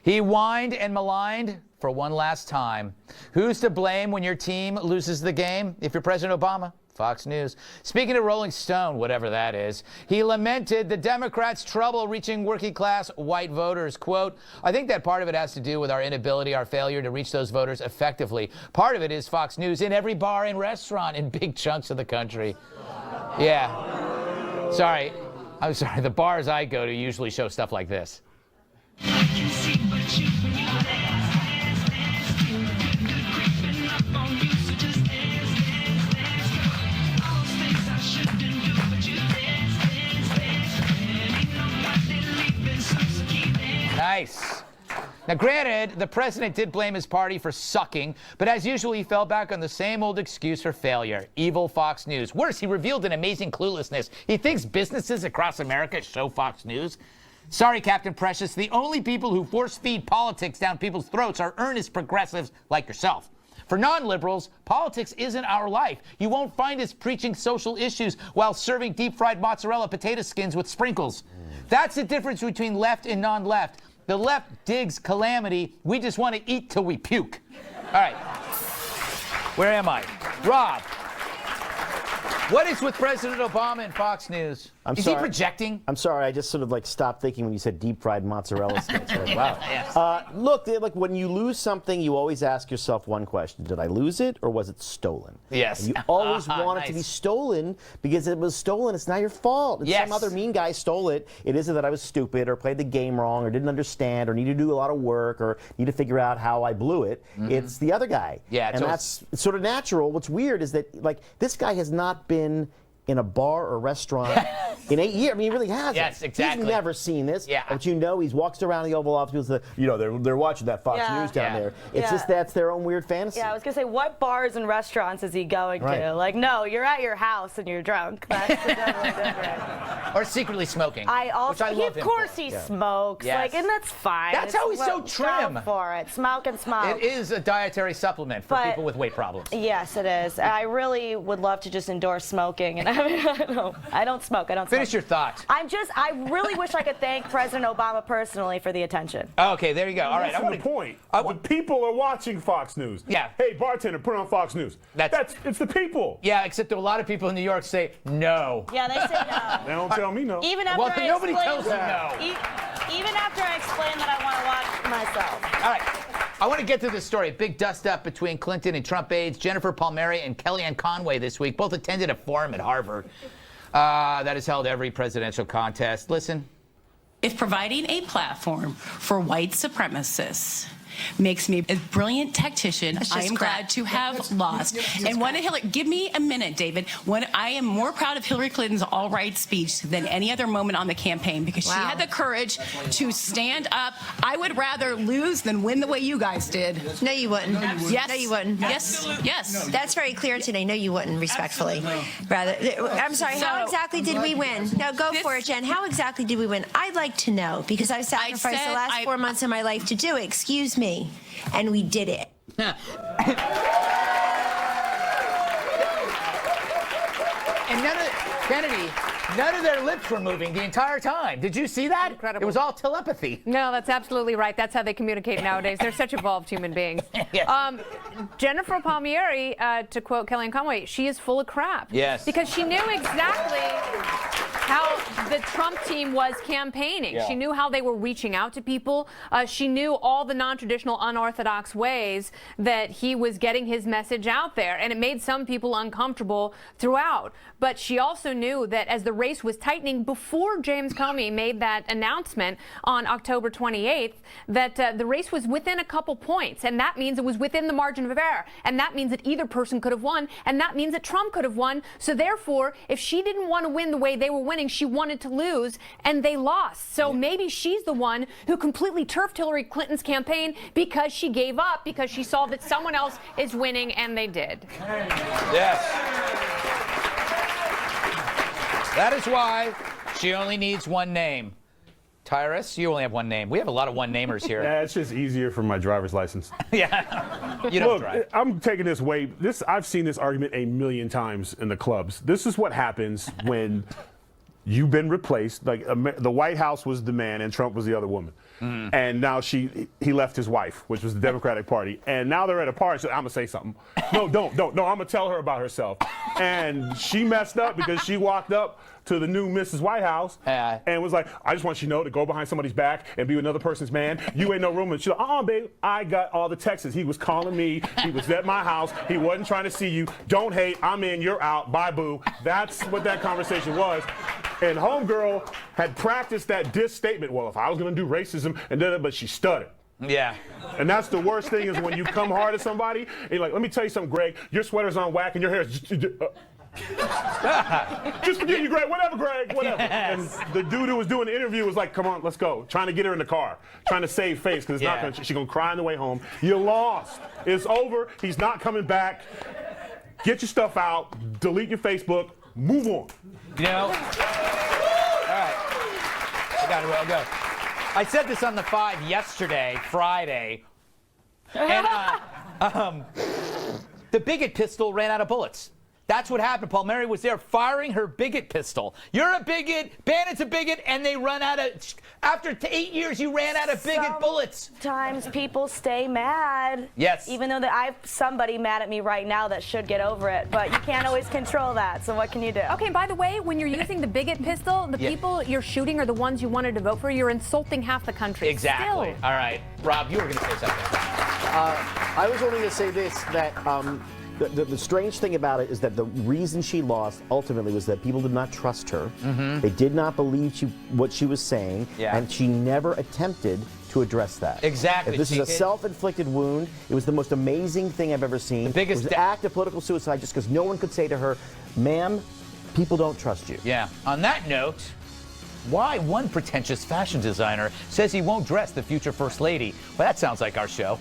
He whined and maligned for one last time. Who's to blame when your team loses the game? If you're President Obama, Fox News. Speaking of Rolling Stone, whatever that is, he lamented the Democrats' trouble reaching working-class white voters. Quote, I think that part of it has to do with our inability, our failure to reach those voters effectively. Part of it is Fox News in every bar and restaurant in big chunks of the country. Yeah. Sorry. I'm sorry. The bars I go to usually show stuff like this. Nice. Now, granted, the president did blame his party for sucking, but as usual, he fell back on the same old excuse for failure. Evil Fox News. Worse, he revealed an amazing cluelessness. He thinks businesses across America show Fox News. Sorry, Captain Precious, the only people who force-feed politics down people's throats are earnest progressives like yourself. For non-liberals, politics isn't our life. You won't find us preaching social issues while serving deep-fried mozzarella potato skins with sprinkles. That's the difference between left and non-left. The left digs calamity. We just want to eat till we puke. All right. Where am I? Rob. What is with President Obama and Fox News? Is he projecting? I'm sorry. I just sort of like stopped thinking when you said deep-fried mozzarella sticks. Like, wow. Yes. Look, like when you lose something, you always ask yourself one question: did I lose it, or was it stolen? Yes. And you always want it to be stolen because it was stolen. It's not your fault. It's some other mean guy stole it. It isn't that I was stupid or played the game wrong or didn't understand or needed to do a lot of work or need to figure out how I blew it. It's the other guy. Yeah. And it's sort of natural. What's weird is that like this guy has not been in a bar or restaurant in 8 years. I mean, he really hasn't. Yes, exactly. He's never seen this. Yeah. But you know, he walks around the Oval Office. They're watching that Fox News down there. It's just that's their own weird fantasy. Yeah, I was gonna say, what bars and restaurants is he going to? Like, no, you're at your house and you're drunk. That's totally different. Or secretly smoking. Of course he smokes. Yes. Like, and that's fine. That's how he's so trim. Go for it. Smoke and smoke. It is a dietary supplement for people with weight problems. Yes, it is. I really would love to just endorse smoking, and I don't smoke. Finish your thought. I really wish I could thank President Obama personally for the attention. Okay, there you go. All right. That's the point. The people are watching Fox News. Yeah. Hey, bartender, put on Fox News. It's the people. Yeah, except a lot of people in New York say no. Yeah, they say no. They don't tell me no. Even after nobody tells you no. Even after I explain that I want to watch myself. All right. I want to get to this story. Big dust-up between Clinton and Trump aides Jennifer Palmieri and Kellyanne Conway this week. Both attended a forum at Harvard that has held every presidential contest. Listen. If providing a platform for white supremacists makes me a brilliant tactician, I am glad to have lost. And one of Hillary, give me a minute, David. I am more proud of Hillary Clinton's all right speech than any other moment on the campaign because she had the courage to stand up. I would rather lose than win the way you guys did. No, you wouldn't. Yes. No, you wouldn't. Yes. Yes. That's very clear today. No, you wouldn't, respectfully. Rather, I'm sorry, how exactly did we win? No, go for it, Jen. How exactly did we win? I'd like to know because I've sacrificed the last 4 months of my life to do it. Excuse me. And we did it. And none of their lips were moving the entire time. Did you see that? Incredible. It was all telepathy. No, that's absolutely right. That's how they communicate nowadays. They're such evolved human beings. Yes. Jennifer Palmieri, to quote Kellyanne Conway, she is full of crap. Yes. Because she knew exactly how the Trump team was campaigning. Yeah. She knew how they were reaching out to people. She knew all the non-traditional, unorthodox ways that he was getting his message out there. And it made some people uncomfortable throughout. But she also knew that as the race was tightening before James Comey made that announcement on October 28th, that the race was within a couple points. And that means it was within the margin of error. And that means that either person could have won. And that means that Trump could have won. So therefore, if she didn't want to win the way they were winning, she wanted to lose, and they lost. So maybe she's the one who completely turfed Hillary Clinton's campaign because she gave up, because she saw that someone else is winning, and they did. Yes. That is why she only needs one name. Tyrus, you only have one name. We have a lot of one-namers here. Yeah, it's just easier for my driver's license. Yeah. You don't drive. I'm taking this way. I've seen this argument a million times in the clubs. This is what happens when you've been replaced. Like the White House was the man and Trump was the other woman. And now he left his wife, which was the Democratic Party. And now they're at a party. So I'm going to say something. No, don't. No, I'm going to tell her about herself. And she messed up because she walked up to the new Mrs. White House and was like, I just want you to know to go behind somebody's back and be another person's man. You ain't no room. And she's like, babe, I got all the texts. He was calling me. He was at my house. He wasn't trying to see you. Don't hate. I'm in. You're out. Bye, boo. That's what that conversation was. And homegirl had practiced that diss statement. Well, if I was going to do racism, but she stuttered. Yeah. And that's the worst thing is when you come hard at somebody and you're like, let me tell you something, Greg. Your sweater's on whack and your hair is just forget you, Greg. Whatever, Greg. Whatever. Yes. And the dude who was doing the interview was like, come on, let's go. Trying to get her in the car. Trying to save face because it's not going to, she's going to cry on the way home. You lost. It's over. He's not coming back. Get your stuff out. Delete your Facebook. Move on. You know? All right. I got to go. I said this on the 5 yesterday, Friday, and the bigot pistol ran out of bullets. That's what happened. Paul Mary was there firing her bigot pistol. You're a bigot, Bannon's a bigot, and they run out of, after 8 years, you ran out of bigot bullets. Sometimes people stay mad. Yes. Even though I have somebody mad at me right now that should get over it, but you can't always control that, so what can you do? Okay, by the way, when you're using the bigot pistol, the people you're shooting are the ones you wanted to vote for. You're insulting half the country. Exactly. Still. All right. Rob, you were going to say something. I was only going to say this, that the strange thing about it is that the reason she lost ultimately was that people did not trust her. They did not believe what she was saying, and she never attempted to address that. Exactly. If this is a self-inflicted wound. It was the most amazing thing I've ever seen. The biggest it was an act of political suicide just because no one could say to her, ma'am, people don't trust you. Yeah. On that note, why one pretentious fashion designer says he won't dress the future First Lady? Well, that sounds like our show.